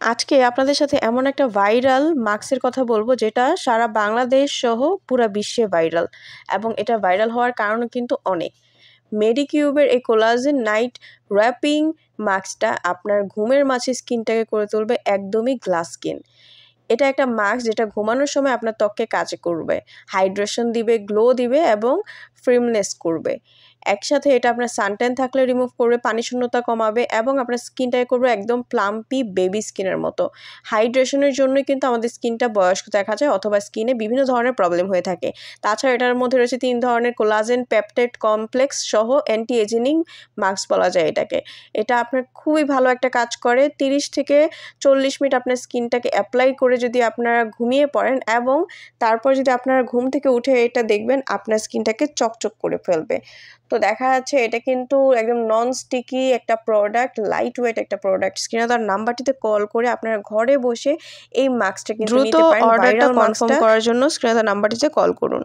আজকে আপনাদের সাথে এমন একটা ভাইরাল মাস্কের কথা বলবো যেটা সারা বাংলাদেশ সহ পুরা বিশ্বে ভাইরাল এবং এটা ভাইরাল হওয়ার কারণ কিন্তু অনেক। মেডিকিউবের এই কোলাজেন নাইট র্যাপিং মাস্কটা আপনার ঘুমের মাঝে স্কিনটাকে করে তুলবে একদমই গ্লাস স্কিন। এটা একটা মাস্ক যেটা ঘুমানোর সময় আপনার ত্বককে কাজে করবে, হাইড্রেশন দিবে, গ্লো দিবে এবং ফ্রিমনেস করবে। একসাথে এটা আপনার সানট্যান থাকলে রিমুভ করবে, পানি শূন্যতা কমাবে এবং আপনার স্কিনটাকে করবে একদম প্লাম্পি বেবি স্কিনের মতো। হাইড্রেশনের জন্যই কিন্তু আমাদের স্কিনটা বয়স্ক দেখা যায় অথবা স্কিনে বিভিন্ন ধরনের প্রবলেম হয়ে থাকে। তাছাড়া এটার মধ্যে রয়েছে 3 ধরনের কোলাজেন পেপটাইড কমপ্লেক্স সহ অ্যান্টি এজিং মাস্ক বলা যায় এটাকে। এটা আপনার খুবই ভালো একটা কাজ করে। 30 থেকে 40 মিনিট আপনার স্কিনটাকে অ্যাপ্লাই করে যদি আপনারা ঘুমিয়ে পড়েন এবং তারপর যদি আপনারা ঘুম থেকে উঠে এটা দেখবেন আপনার স্কিনটাকে চকচক করে ফেলবে। তো দেখা যাচ্ছে এটা কিন্তু একদম নন স্টিকি একটা প্রোডাক্ট, লাইট ওয়েট একটা প্রোডাক্ট। স্ক্রিনে দেওয়া নাম্বারটিতে কল করে আপনারা ঘরে বসে এই মাস্কটা কিন্তু নিতে পারেন। দ্রুত অর্ডারটা ভাইরাল কনফার্ম মাস্কটা করার জন্য স্ক্রিনে দেওয়া নাম্বারটিতে কল করুন।